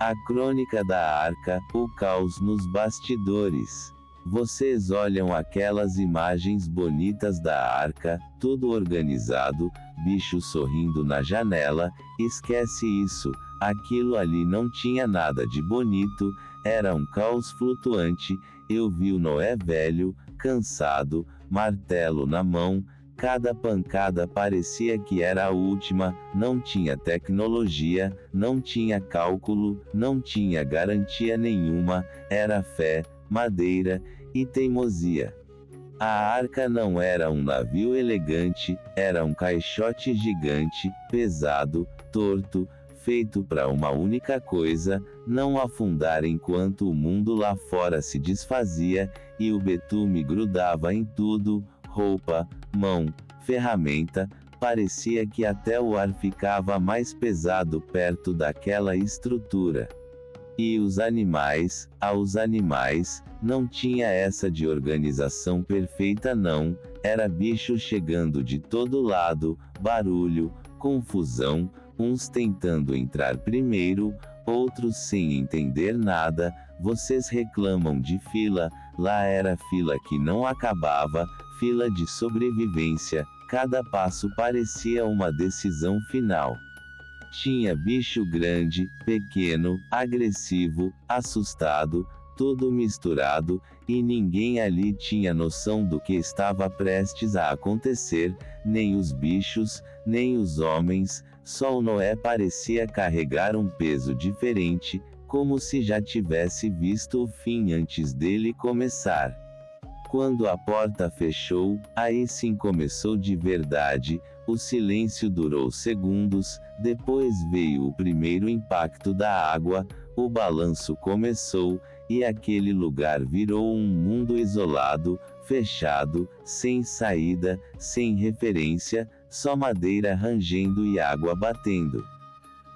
A crônica da Arca, o caos nos bastidores. Vocês olham aquelas imagens bonitas da Arca, tudo organizado, bicho sorrindo na janela, esquece isso, aquilo ali não tinha nada de bonito, era um caos flutuante. Eu vi o Noé velho, cansado, martelo na mão, cada pancada parecia que era a última, não tinha tecnologia, não tinha cálculo, não tinha garantia nenhuma, era fé, madeira e teimosia. A Arca não era um navio elegante, era um caixote gigante, pesado, torto, feito para uma única coisa, não afundar enquanto o mundo lá fora se desfazia, e o betume grudava em tudo, roupa, mão, ferramenta, parecia que até o ar ficava mais pesado perto daquela estrutura. E os animais, aos animais, não tinha essa de organização perfeita não, era bicho chegando de todo lado, barulho, confusão, uns tentando entrar primeiro, outros sem entender nada. Vocês reclamam de fila, lá era fila que não acabava, fila de sobrevivência, cada passo parecia uma decisão final. Tinha bicho grande, pequeno, agressivo, assustado, tudo misturado, e ninguém ali tinha noção do que estava prestes a acontecer, nem os bichos, nem os homens, só o Noé parecia carregar um peso diferente, como se já tivesse visto o fim antes dele começar. Quando a porta fechou, aí sim começou de verdade, o silêncio durou segundos, depois veio o primeiro impacto da água, o balanço começou, e aquele lugar virou um mundo isolado, fechado, sem saída, sem referência, só madeira rangendo e água batendo.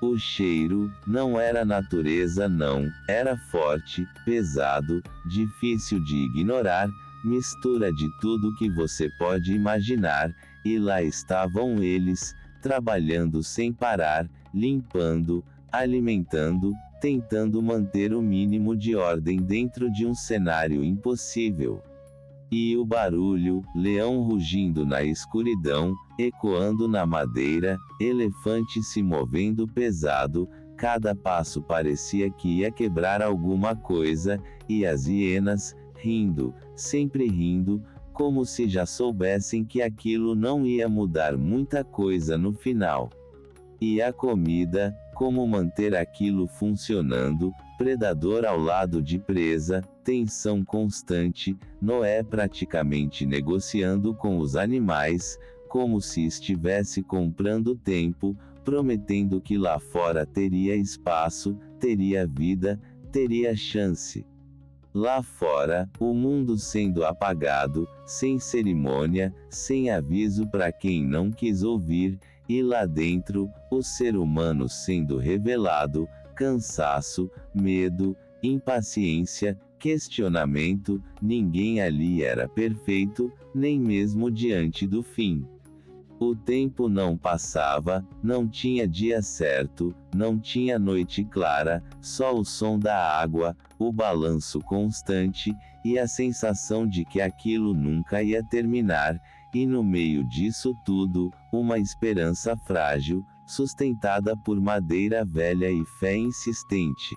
O cheiro, não era natureza não, era forte, pesado, difícil de ignorar, mistura de tudo que você pode imaginar, e lá estavam eles, trabalhando sem parar, limpando, alimentando, tentando manter o mínimo de ordem dentro de um cenário impossível. E o barulho, leão rugindo na escuridão, ecoando na madeira, elefante se movendo pesado, cada passo parecia que ia quebrar alguma coisa, e as hienas, rindo, sempre rindo, como se já soubessem que aquilo não ia mudar muita coisa no final. E a comida, como manter aquilo funcionando, predador ao lado de presa, tensão constante, Noé praticamente negociando com os animais, como se estivesse comprando tempo, prometendo que lá fora teria espaço, teria vida, teria chance. Lá fora, o mundo sendo apagado, sem cerimônia, sem aviso para quem não quis ouvir, e lá dentro, o ser humano sendo revelado, cansaço, medo, impaciência, questionamento, ninguém ali era perfeito, nem mesmo diante do fim. O tempo não passava, não tinha dia certo, não tinha noite clara, só o som da água, o balanço constante, e a sensação de que aquilo nunca ia terminar, e no meio disso tudo, uma esperança frágil, sustentada por madeira velha e fé insistente.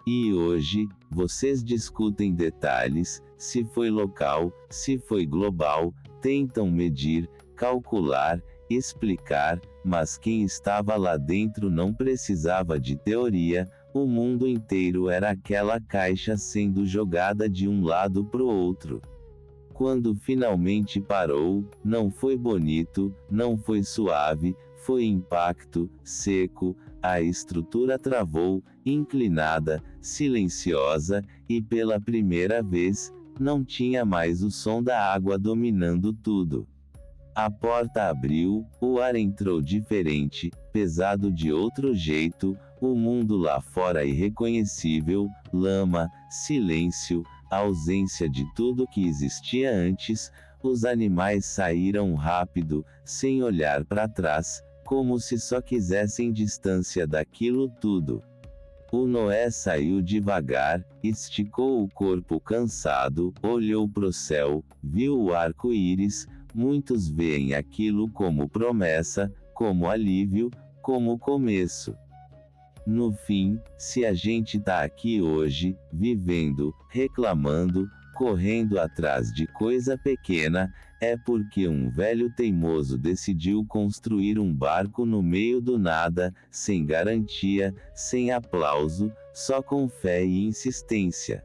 E hoje, vocês discutem detalhes, se foi local, se foi global, tentam medir, calcular, explicar, mas quem estava lá dentro não precisava de teoria, o mundo inteiro era aquela caixa sendo jogada de um lado pro outro. Quando finalmente parou, não foi bonito, não foi suave, foi impacto, seco, a estrutura travou, inclinada, silenciosa, e pela primeira vez, não tinha mais o som da água dominando tudo. A porta abriu, o ar entrou diferente, pesado de outro jeito, o mundo lá fora irreconhecível, lama, silêncio, ausência de tudo que existia antes, os animais saíram rápido, sem olhar para trás, como se só quisessem distância daquilo tudo. O Noé saiu devagar, esticou o corpo cansado, olhou pro céu, viu o arco-íris. Muitos veem aquilo como promessa, como alívio, como começo. No fim, se a gente tá aqui hoje, vivendo, reclamando, correndo atrás de coisa pequena, é porque um velho teimoso decidiu construir um barco no meio do nada, sem garantia, sem aplauso, só com fé e insistência.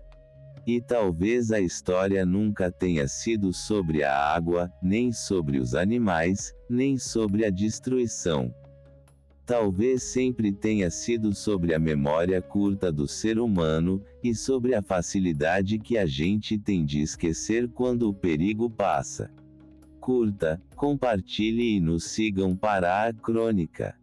E talvez a história nunca tenha sido sobre a água, nem sobre os animais, nem sobre a destruição. Talvez sempre tenha sido sobre a memória curta do ser humano, e sobre a facilidade que a gente tem de esquecer quando o perigo passa. Curta, compartilhe e nos sigam para a crônica.